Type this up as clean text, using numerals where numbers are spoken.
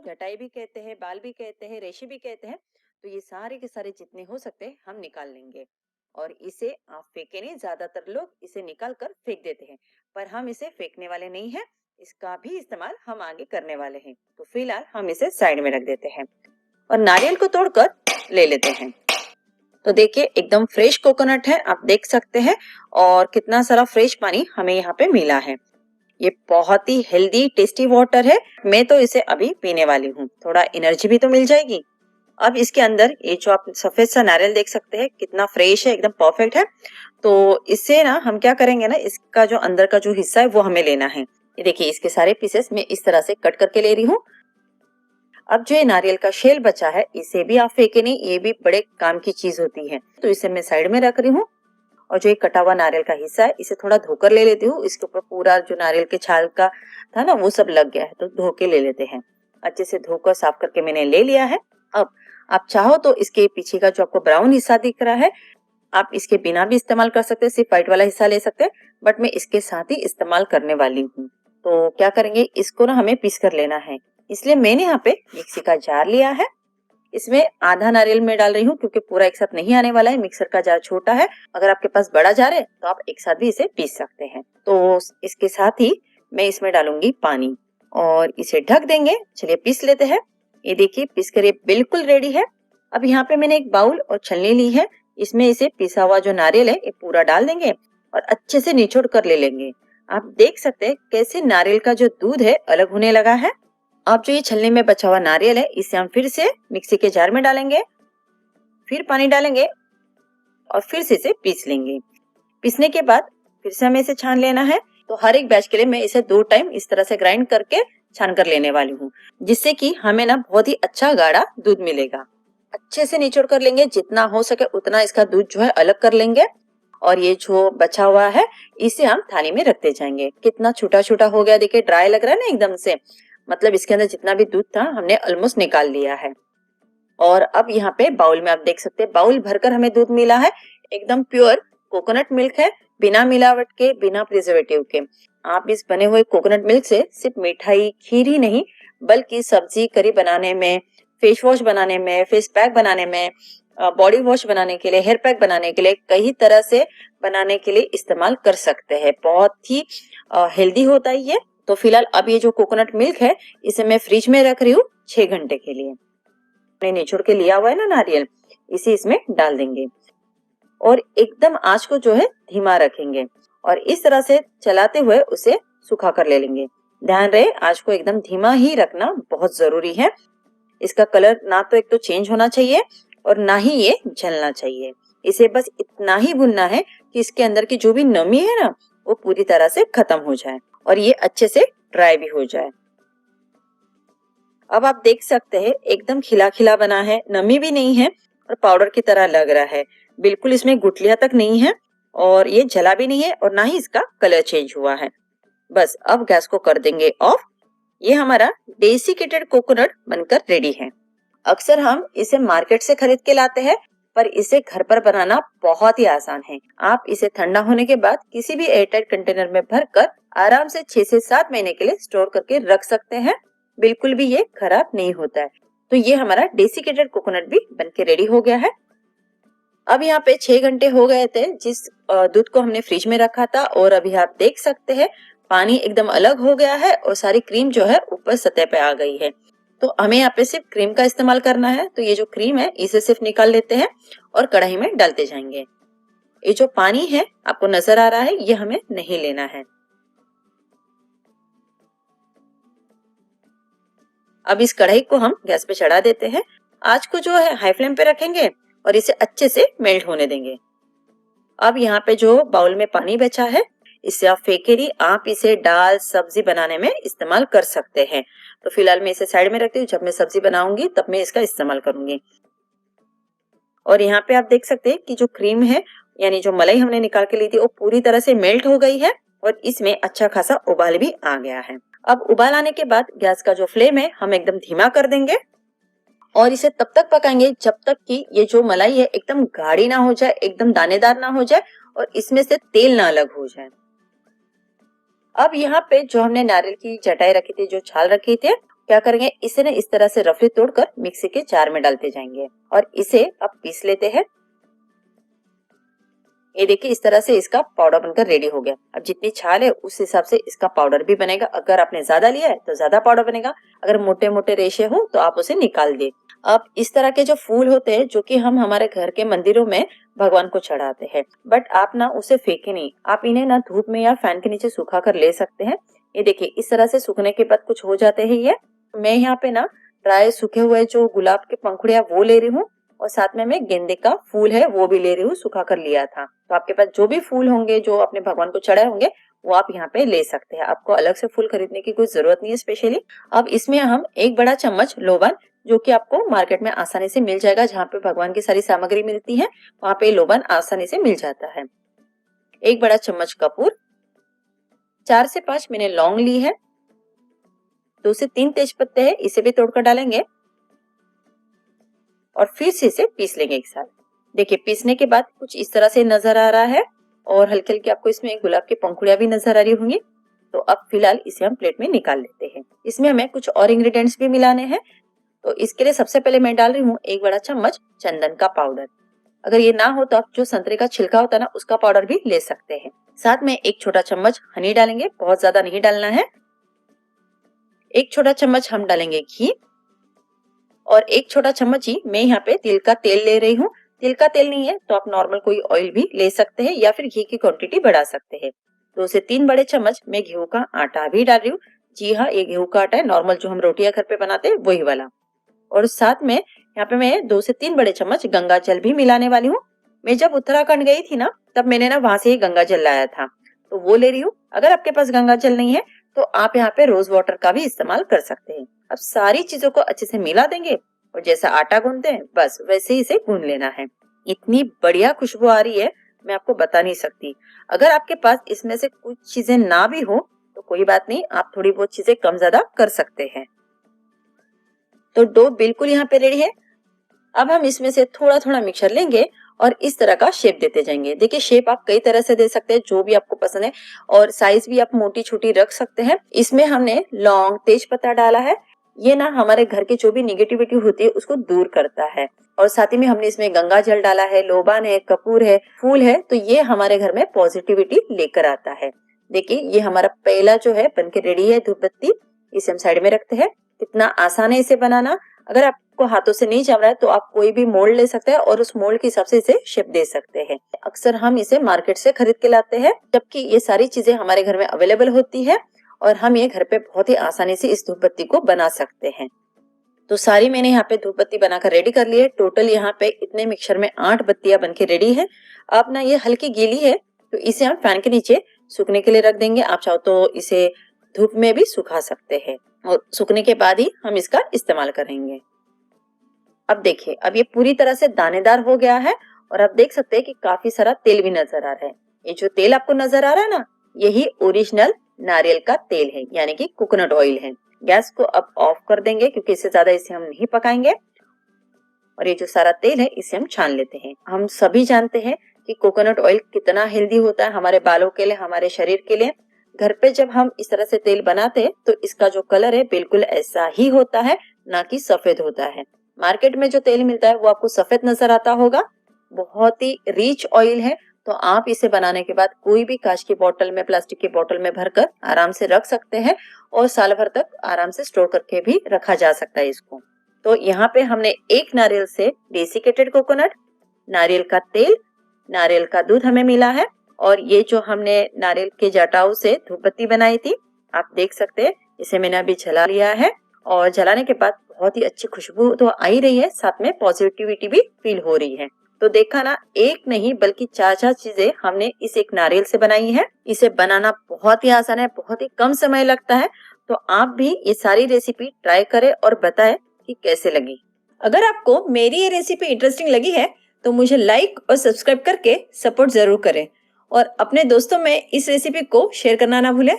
जटाई भी कहते हैं, बाल भी कहते हैं, रेशे भी कहते हैं। तो ये सारे के सारे जितने हो सकते हैं हम निकाल लेंगे। और इसे आप फेंके नहीं, ज्यादातर लोग इसे निकाल कर फेंक देते हैं, पर हम इसे फेंकने वाले नहीं हैं। इसका भी इस्तेमाल हम आगे करने वाले हैं। तो फिलहाल हम इसे साइड में रख देते हैं और नारियल को तोड़कर ले लेते हैं। तो देखिए एकदम फ्रेश कोकोनट है, आप देख सकते हैं। और कितना सारा फ्रेश पानी हमें यहाँ पे मिला है। ये बहुत ही हेल्दी टेस्टी वाटर है। मैं तो इसे अभी पीने वाली हूँ, थोड़ा एनर्जी भी तो मिल जाएगी। अब इसके अंदर ये जो आप सफेद सा नारियल देख सकते हैं कितना फ्रेश है, एकदम परफेक्ट है। तो इससे ना हम क्या करेंगे ना, इसका जो अंदर का जो हिस्सा है वो हमें लेना है। ये देखिए इसके सारे पीसेस मैं इस तरह से कट करके ले रही हूँ। अब जो ये नारियल का शेल बचा है इसे भी आप फेंके नहीं, ये भी बड़े काम की चीज होती है। तो इसे मैं साइड में रख रही हूँ। और जो ये कटा हुआ नारियल का हिस्सा है इसे थोड़ा धोकर ले लेती हूँ। इसके ऊपर पूरा जो नारियल के छाल का था ना वो सब लग गया है, तो धो के ले लेते हैं। अच्छे से धोकर साफ करके मैंने ले लिया है। अब आप चाहो तो इसके पीछे का जो आपको ब्राउन हिस्सा दिख रहा है आप इसके बिना भी इस्तेमाल कर सकते हैं, सिर्फ व्हाइट वाला हिस्सा ले सकते हैं, बट मैं इसके साथ ही इस्तेमाल करने वाली हूँ। तो क्या करेंगे, इसको ना हमें पीस कर लेना है। इसलिए मैंने यहाँ पे मिक्सी का जार लिया है। इसमें आधा नारियल में डाल रही हूँ क्योंकि पूरा एक साथ नहीं आने वाला है, मिक्सर का जार छोटा है। अगर आपके पास बड़ा जार है तो आप एक साथ भी इसे पीस सकते हैं। तो इसके साथ ही मैं इसमें डालूंगी पानी और इसे ढक देंगे। चलिए पीस लेते हैं। ये देखिए पीस कर ये बिल्कुल रेडी है। अब यहाँ पे मैंने एक बाउल और छलनी ली है, इसमें इसे पिसा हुआ जो नारियल है ये पूरा डाल देंगे और अच्छे से निचोड़ कर ले लेंगे। आप देख सकते हैं कैसे नारियल का जो दूध है अलग होने लगा है। अब जो ये छलनी में बचा हुआ नारियल है इसे हम फिर से मिक्सी के जार में डालेंगे, फिर पानी डालेंगे और फिर से इसे पीस लेंगे। पीसने के बाद फिर से हमें इसे छान लेना है। तो हर एक बैच के लिए मैं इसे 2 टाइम इस तरह से ग्राइंड करके छान कर लेने वाली हूँ, जिससे कि हमें ना बहुत ही अच्छा गाढ़ा दूध मिलेगा। अच्छे से निचोड़ कर लेंगे, जितना हो सके उतना इसका दूध जो है अलग कर लेंगे। और ये जो बचा हुआ है इसे हम थाली में रखते जाएंगे। कितना छोटा छोटा हो गया, देखिए ड्राई लग रहा है ना एकदम से, मतलब इसके अंदर जितना भी दूध था हमने ऑलमोस्ट निकाल लिया है। और अब यहाँ पे बाउल में आप देख सकते हैं बाउल भरकर हमें दूध मिला है। एकदम प्योर कोकोनट मिल्क है, बिना मिलावट के, बिना प्रिजर्वेटिव के। आप इस बने हुए कोकोनट मिल्क से सिर्फ मिठाई खीर ही नहीं बल्कि सब्जी करी बनाने में, फेस वॉश बनाने में, फेस पैक बनाने में, बॉडी वॉश बनाने के लिए, हेयर पैक बनाने के लिए, कई तरह से बनाने के लिए इस्तेमाल कर सकते हैं। बहुत ही हेल्दी होता है ये। तो फिलहाल अब ये जो कोकोनट मिल्क है इसे मैं फ्रिज में रख रही हूँ 6 घंटे के लिए। हमने निचोड़ के लिया हुआ है ना नारियल, इसे इसमें डाल देंगे और एकदम आंच को जो है धीमा रखेंगे और इस तरह से चलाते हुए उसे सुखा कर ले लेंगे। ध्यान रहे आंच को एकदम धीमा ही रखना बहुत जरूरी है। इसका कलर ना तो एक तो चेंज होना चाहिए और ना ही ये जलना चाहिए। इसे बस इतना ही भूनना है कि इसके अंदर की जो भी नमी है ना वो पूरी तरह से खत्म हो जाए और ये अच्छे से ड्राई भी हो जाए। अब आप देख सकते हैं एकदम खिला खिला बना है, नमी भी नहीं है और पाउडर की तरह लग रहा है। बिल्कुल इसमें गुठलियां तक नहीं है और ये जला भी नहीं है और ना ही इसका कलर चेंज हुआ है। बस अब गैस को कर देंगे ऑफ। ये हमारा डेसिकेटेड कोकोनट बनकर रेडी है। अक्सर हम इसे मार्केट से खरीद के लाते हैं, पर इसे घर पर बनाना बहुत ही आसान है। आप इसे ठंडा होने के बाद किसी भी एयरटाइट कंटेनर में भरकर आराम से 6 से 7 महीने के लिए स्टोर करके रख सकते हैं। बिल्कुल भी ये खराब नहीं होता है। तो ये हमारा डेसिकेटेड कोकोनट भी बनके रेडी हो गया है। अब यहाँ पे 6 घंटे हो गए थे जिस दूध को हमने फ्रिज में रखा था और अभी आप देख सकते हैं पानी एकदम अलग हो गया है और सारी क्रीम जो है ऊपर सतह पे आ गई है। तो हमें यहाँ पे सिर्फ क्रीम का इस्तेमाल करना है। तो ये जो क्रीम है इसे सिर्फ निकाल लेते हैं और कढ़ाई में डालते जाएंगे। ये जो पानी है आपको नजर आ रहा है ये हमें नहीं लेना है। अब इस कढ़ाई को हम गैस पे चढ़ा देते हैं। आंच को जो है हाई फ्लेम पे रखेंगे और इसे अच्छे से मेल्ट होने देंगे। अब यहाँ पे जो बाउल में पानी बचा है इससे आप फेंके नहीं, आप इसे दाल सब्जी बनाने में इस्तेमाल कर सकते हैं। तो फिलहाल मैं इसे साइड में रखती हूँ, जब मैं सब्जी बनाऊंगी तब मैं इसका इस्तेमाल करूंगी। और यहाँ पे आप देख सकते हैं कि जो क्रीम है यानी जो मलाई हमने निकाल के ली थी वो पूरी तरह से मेल्ट हो गई है और इसमें अच्छा खासा उबाल भी आ गया है। अब उबाल आने के बाद गैस का जो फ्लेम है हम एकदम धीमा कर देंगे और इसे तब तक पकाएंगे जब तक कि ये जो मलाई है एकदम गाढ़ी ना हो जाए, एकदम दानेदार ना हो जाए और इसमें से तेल ना अलग हो जाए। अब यहाँ पे जो हमने नारियल की चटाई रखी थी, जो छाल रखी थी, क्या करेंगे, इसे ना इस तरह से रफली तोड़कर मिक्सी के जार में डालते जाएंगे और इसे अब पीस लेते हैं। ये देखिए इस तरह से इसका पाउडर बनकर रेडी हो गया। अब जितनी छाल है उस हिसाब से इसका पाउडर भी बनेगा। अगर आपने ज्यादा लिया है तो ज्यादा पाउडर बनेगा, अगर मोटे मोटे रेशे हो तो आप उसे निकाल दे। अब इस तरह के जो फूल होते हैं जो कि हम हमारे घर के मंदिरों में भगवान को चढ़ाते हैं, बट आप ना उसे फेंके नहीं, आप इन्हें ना धूप में या फैन के नीचे सुखा कर ले सकते हैं। ये देखिए इस तरह से सूखने के बाद कुछ हो जाते हैं। ये मैं यहाँ पे ना ड्राई सूखे हुए जो गुलाब के पंखुड़िया वो ले रही हूँ और साथ में मैं गेंदे का फूल है वो भी ले रही हूँ, सुखा कर लिया था। तो आपके पास जो भी फूल होंगे जो अपने भगवान को चढ़ाए होंगे वो आप यहाँ पे ले सकते हैं। आपको अलग से फूल खरीदने की कोई जरूरत नहीं है स्पेशली। अब इसमें हम एक बड़ा चम्मच लोबान, जो कि आपको मार्केट में आसानी से मिल जाएगा, जहाँ पे भगवान की सारी सामग्री मिलती है वहाँ पे लोबान आसानी से मिल जाता है। एक बड़ा चम्मच कपूर, 4 से 5 मैंने लौंग ली है, 2 से 3 तेज पत्ते हैं, इसे भी तोड़कर डालेंगे और फिर से इसे पीस लेंगे एक साथ। देखिए पीसने के बाद कुछ इस तरह से नजर आ रहा है और हल्के हल्के आपको इसमें गुलाब की पंखुड़ियां भी नजर आ रही होंगी। तो अब फिलहाल इसे हम प्लेट में निकाल लेते हैं। इसमें हमें कुछ और इंग्रेडिएंट्स भी मिलाने हैं। तो इसके लिए सबसे पहले मैं डाल रही हूँ 1 बड़ा चम्मच चंदन का पाउडर। अगर ये ना हो तो आप जो संतरे का छिलका होता है ना उसका पाउडर भी ले सकते हैं। साथ में 1 छोटा चम्मच हनी डालेंगे, बहुत ज्यादा नहीं डालना है। 1 छोटा चम्मच हम डालेंगे घी और 1 छोटा चम्मच ही मैं यहाँ पे तिल का तेल ले रही हूँ। तिल का तेल नहीं है तो आप नॉर्मल कोई ऑयल भी ले सकते हैं या फिर घी की क्वांटिटी बढ़ा सकते हैं। 2 से 3 बड़े चम्मच मैं गेहूं का आटा भी डाल रही हूँ। जी हाँ, ये गेहूं का आटा है, नॉर्मल जो हम रोटियां घर पे बनाते हैं वही वाला। और साथ में यहाँ पे मैं 2 से 3 बड़े चम्मच गंगा जल भी मिलाने वाली हूँ। मैं जब उत्तराखंड गई थी ना तब मैंने ना वहां से ही गंगा जल लाया था, तो वो ले रही हूँ। अगर आपके पास गंगा जल नहीं है तो आप यहाँ पे रोज वाटर का भी इस्तेमाल कर सकते हैं। अब सारी चीजों को अच्छे से मिला देंगे और जैसा आटा गूंथते हैं बस वैसे ही इसे गूंथ लेना है। इतनी बढ़िया खुशबू आ रही है, मैं आपको बता नहीं सकती। अगर आपके पास इसमें से कुछ चीजें ना भी हो तो कोई बात नहीं, आप थोड़ी बहुत चीजें कम ज्यादा कर सकते हैं। तो डो बिल्कुल यहाँ पे रेडी है। अब हम इसमें से थोड़ा थोड़ा मिक्सचर लेंगे और इस तरह का शेप देते जाएंगे। देखिए शेप आप कई तरह से दे सकते हैं, जो भी आपको पसंद है, और साइज भी आप मोटी छोटी रख सकते हैं। इसमें हमने लौंग तेज पत्ता डाला है, ये ना हमारे घर की जो भी निगेटिविटी होती है उसको दूर करता है। और साथ ही में हमने इसमें गंगा जल डाला है, लोबान है, कपूर है, फूल है, तो ये हमारे घर में पॉजिटिविटी लेकर आता है। देखिए ये हमारा पहला जो है बनके रेडी है धूप बत्ती। इसे हम साइड में रखते हैं। कितना आसान है इसे बनाना। अगर आपको हाथों से नहीं जम रहा है तो आप कोई भी मोल्ड ले सकते हैं और उस मोल्ड के हिसाब से इसे शेप दे सकते हैं। अक्सर हम इसे मार्केट से खरीद के लाते हैं, जबकि ये सारी चीजें हमारे घर में अवेलेबल होती है और हम ये घर पे बहुत ही आसानी से इस धूप बत्ती को बना सकते हैं। तो सारी मैंने यहाँ पे धूप बत्ती बनाकर रेडी कर ली है। टोटल यहाँ पे इतने मिक्सचर में 8 बत्तियां बनके रेडी है। अब ना ये हल्की गीली है तो इसे हम फैन के नीचे सूखने के लिए रख देंगे। आप चाहो तो इसे धूप में भी सुखा सकते हैं और सूखने के बाद ही हम इसका इस्तेमाल करेंगे। अब देखिए अब ये पूरी तरह से दानेदार हो गया है और आप देख सकते हैं कि काफी सारा तेल भी नजर आ रहा है। ये जो तेल आपको नजर आ रहा है ना, यही ओरिजिनल नारियल का तेल है, यानी कि कोकोनट ऑयल है। गैस को अब ऑफ कर देंगे क्योंकि इससे ज्यादा इसे हम नहीं पकाएंगे। और ये जो सारा तेल है इसे हम छान लेते हैं। हम सभी जानते हैं कि कोकोनट ऑयल कितना हेल्दी होता है हमारे बालों के लिए, हमारे शरीर के लिए। घर पे जब हम इस तरह से तेल बनाते हैं तो इसका जो कलर है बिल्कुल ऐसा ही होता है, ना कि सफेद होता है। मार्केट में जो तेल मिलता है वो आपको सफेद नजर आता होगा। बहुत ही रिच ऑयल है, तो आप इसे बनाने के बाद कोई भी कांच की बोतल में, प्लास्टिक की बोतल में भरकर आराम से रख सकते हैं और साल भर तक आराम से स्टोर करके भी रखा जा सकता है इसको। तो यहाँ पे हमने एक नारियल से डेसिकेटेड कोकोनट, नारियल का तेल, नारियल का दूध हमें मिला है और ये जो हमने नारियल के जटाऊ से धूप बत्ती बनाई थी, आप देख सकते हैं इसे मैंने अभी जला लिया है और जलाने के बाद बहुत ही अच्छी खुशबू तो आ ही रही है, साथ में पॉजिटिविटी भी फील हो रही है। तो देखा ना, एक नहीं बल्कि 4 चीजें हमने इस एक नारियल से बनाई है। इसे बनाना बहुत ही आसान है, बहुत ही कम समय लगता है। तो आप भी ये सारी रेसिपी ट्राई करें और बताएं कि कैसे लगी। अगर आपको मेरी ये रेसिपी इंटरेस्टिंग लगी है तो मुझे लाइक और सब्सक्राइब करके सपोर्ट जरूर करें और अपने दोस्तों में इस रेसिपी को शेयर करना ना भूलें।